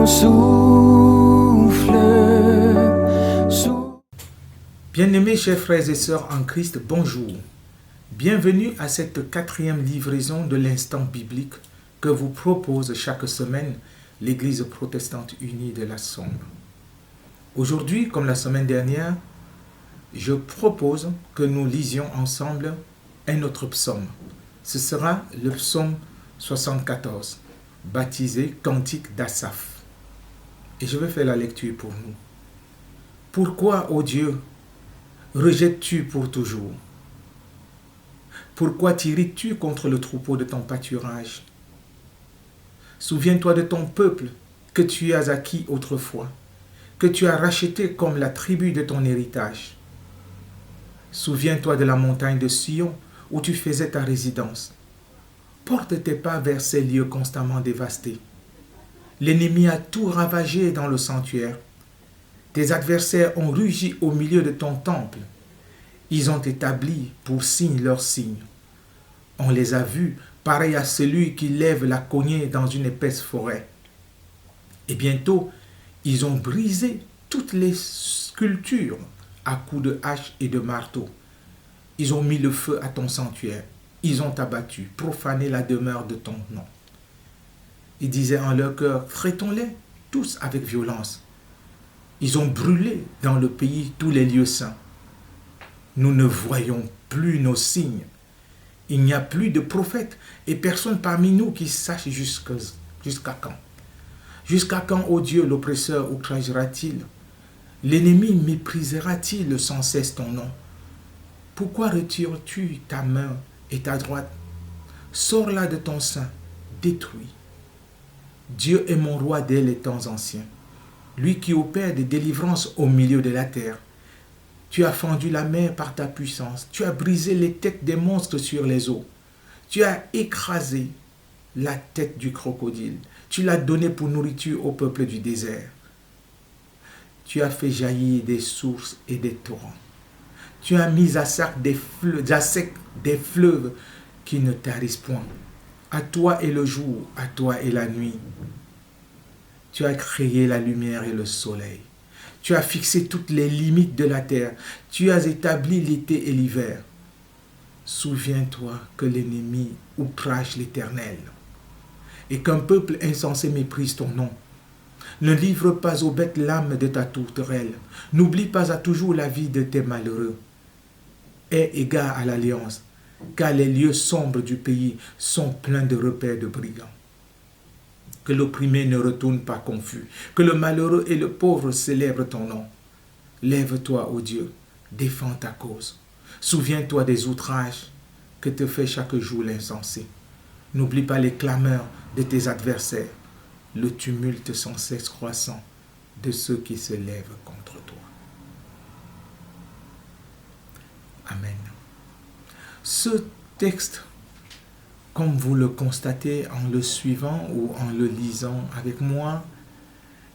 ton souffle. Bien-aimés chers frères et sœurs en Christ, bonjour. Bienvenue à cette 4e livraison de l'instant biblique que vous propose chaque semaine l'Église protestante unie de la Somme. Aujourd'hui, comme la semaine dernière, je propose que nous lisions ensemble un autre psaume. Ce sera le psaume 74, baptisé Cantique d'Asaph. Et je vais faire la lecture pour nous. Pourquoi, ô Dieu, rejettes-tu pour toujours? Pourquoi t'irrites-tu contre le troupeau de ton pâturage? Souviens-toi de ton peuple que tu as acquis autrefois, que tu as racheté comme la tribu de ton héritage. Souviens-toi de la montagne de Sion où tu faisais ta résidence. Porte tes pas vers ces lieux constamment dévastés. L'ennemi a tout ravagé dans le sanctuaire. Tes adversaires ont rugi au milieu de ton temple. Ils ont établi pour signe leur signe. On les a vus, pareils à celui qui lève la cognée dans une épaisse forêt. Et bientôt, ils ont brisé toutes les sculptures à coups de hache et de marteau. Ils ont mis le feu à ton sanctuaire. Ils ont abattu, profané la demeure de ton nom. Ils disaient en leur cœur, traitons-les tous avec violence. Ils ont brûlé dans le pays tous les lieux saints. Nous ne voyons plus nos signes. Il n'y a plus de prophètes et personne parmi nous qui sache jusqu'à quand. Jusqu'à quand, ô Dieu, l'oppresseur outragera-t-il? L'ennemi méprisera-t-il sans cesse ton nom? Pourquoi retires-tu ta main et ta droite? Sors-la de ton sein, détruis. Dieu est mon roi dès les temps anciens, lui qui opère des délivrances au milieu de la terre. Tu as fendu la mer par ta puissance, tu as brisé les têtes des monstres sur les eaux, tu as écrasé la tête du crocodile, tu l'as donné pour nourriture au peuple du désert. Tu as fait jaillir des sources et des torrents. Tu as mis à sec des fleuves qui ne tarissent point. À toi est le jour, à toi est la nuit. Tu as créé la lumière et le soleil. Tu as fixé toutes les limites de la terre. Tu as établi l'été et l'hiver. Souviens-toi que l'ennemi outrage l'Éternel et qu'un peuple insensé méprise ton nom. Ne livre pas aux bêtes l'âme de ta tourterelle. N'oublie pas à toujours la vie de tes malheureux. Aie égard à l'alliance, car les lieux sombres du pays sont pleins de repères de brigands. Que l'opprimé ne retourne pas confus, que le malheureux et le pauvre célèbrent ton nom. Lève-toi, ô Dieu, défends ta cause. Souviens-toi des outrages que te fait chaque jour l'insensé. N'oublie pas les clameurs de tes adversaires, le tumulte sans cesse croissant de ceux qui se lèvent contre toi. Amen. Ce texte, comme vous le constatez en le suivant ou en le lisant avec moi,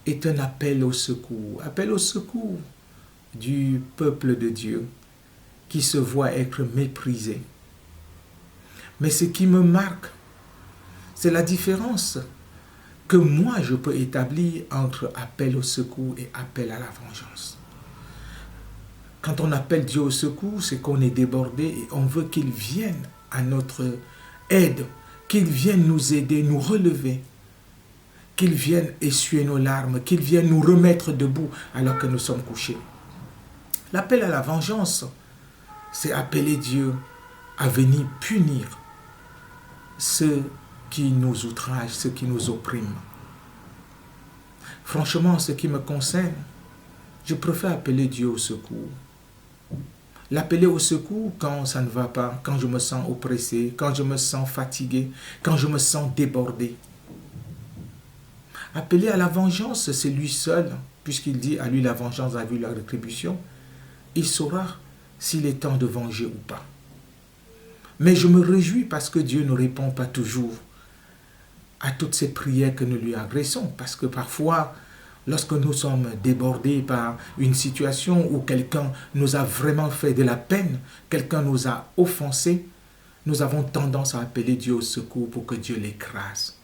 est un appel au secours du peuple de Dieu qui se voit être méprisé. Mais ce qui me marque, c'est la différence que moi je peux établir entre appel au secours et appel à la vengeance. Quand on appelle Dieu au secours, c'est qu'on est débordé et on veut qu'il vienne à notre aide, qu'il vienne nous aider, nous relever, qu'il vienne essuyer nos larmes, qu'il vienne nous remettre debout alors que nous sommes couchés. L'appel à la vengeance, c'est appeler Dieu à venir punir ceux qui nous outragent, ceux qui nous oppriment. Franchement, en ce qui me concerne, je préfère appeler Dieu au secours. L'appeler au secours quand ça ne va pas, quand je me sens oppressé, quand je me sens fatigué, quand je me sens débordé. Appeler à la vengeance, c'est lui seul, puisqu'il dit à lui la vengeance a vu la rétribution. Il saura s'il est temps de venger ou pas. Mais je me réjouis parce que Dieu ne répond pas toujours à toutes ces prières que nous lui adressons, parce que parfois, lorsque nous sommes débordés par une situation où quelqu'un nous a vraiment fait de la peine, quelqu'un nous a offensés, nous avons tendance à appeler Dieu au secours pour que Dieu l'écrase.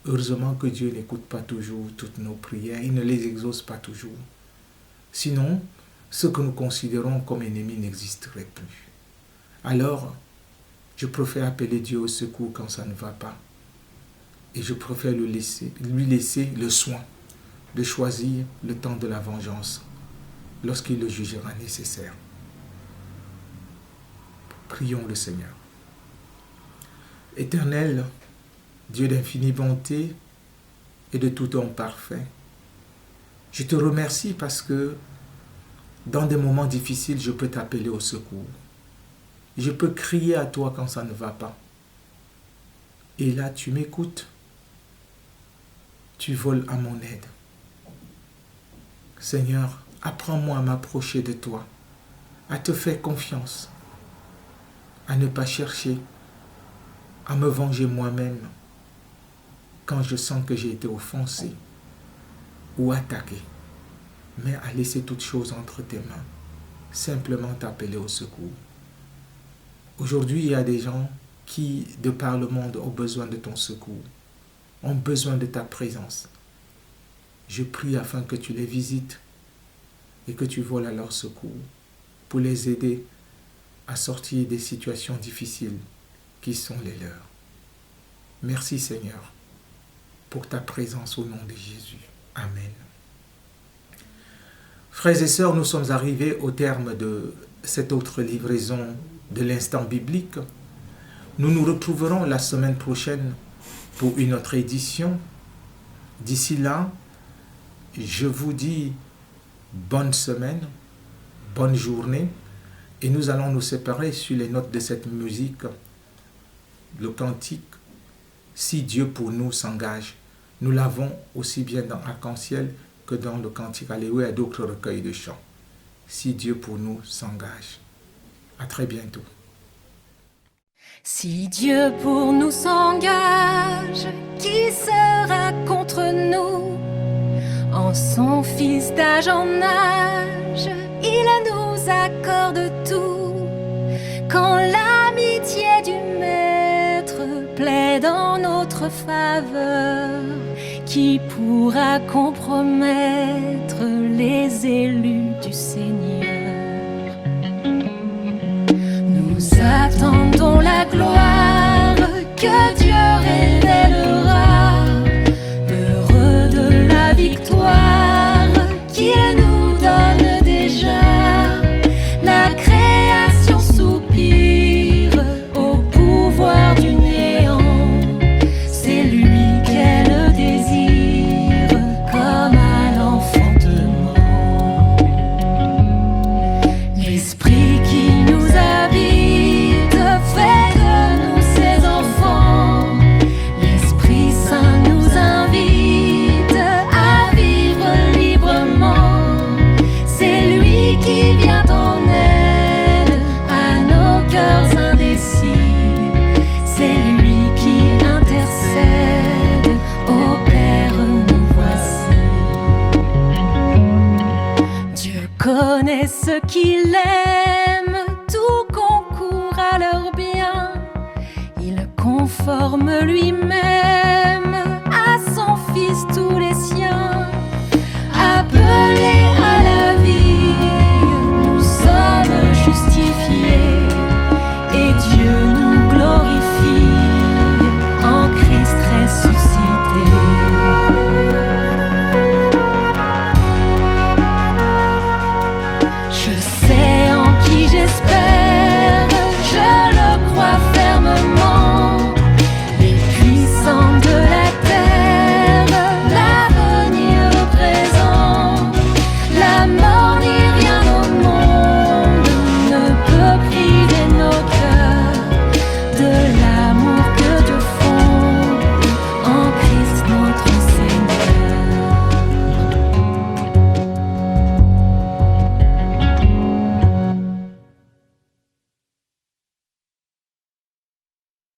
Heureusement que Dieu n'écoute pas toujours toutes nos prières, il ne les exauce pas toujours. Sinon, ce que nous considérons comme ennemis n'existerait plus. Alors, je préfère appeler Dieu au secours quand ça ne va pas. Et je préfère lui laisser le soin de choisir le temps de la vengeance lorsqu'il le jugera nécessaire. Prions le Seigneur. Éternel, Dieu d'infinie bonté et de tout don parfait, je te remercie parce que dans des moments difficiles, je peux t'appeler au secours. Je peux crier à toi quand ça ne va pas. Et là, tu m'écoutes. Tu voles à mon aide. Seigneur, apprends-moi à m'approcher de toi, à te faire confiance, à ne pas chercher à me venger moi-même quand je sens que j'ai été offensé ou attaqué, mais à laisser toutes choses entre tes mains, simplement t'appeler au secours. Aujourd'hui, il y a des gens qui, de par le monde, ont besoin de ton secours, ont besoin de ta présence. Je prie afin que tu les visites et que tu voles à leur secours pour les aider à sortir des situations difficiles qui sont les leurs. Merci Seigneur pour ta présence au nom de Jésus. Amen. Frères et sœurs, nous sommes arrivés au terme de cette autre livraison de l'instant biblique. Nous nous retrouverons la semaine prochaine pour une autre édition. D'ici là, je vous dis bonne semaine, bonne journée, et nous allons nous séparer sur les notes de cette musique, le cantique « Si Dieu pour nous s'engage ». Nous l'avons aussi bien dans Arc-en-Ciel que dans le cantique Alléluia et d'autres recueils de chants. Si Dieu pour nous s'engage. À très bientôt. Si Dieu pour nous s'engage, qui sera contre nous? En son Fils d'âge en âge, il nous accorde tout. Quand l'amitié du Maître plaide en notre faveur, qui pourra compromettre les élus du Seigneur? Nous attendons la gloire que Dieu révélera, heureux de la victoire qu'il nous donne déjà. La création soupire au pouvoir du néant, c'est lui qu'elle désire comme à l'enfantement. L'esprit qui nous habite fait de nous ses enfants. L'Esprit Saint nous invite à vivre librement. C'est lui qui vient en aide à nos cœurs indécis. C'est lui qui intercède. Ô Père, nous voici. Dieu connaît ceux qu'il aime, tout concourt à leur bien. Il conforme lui-même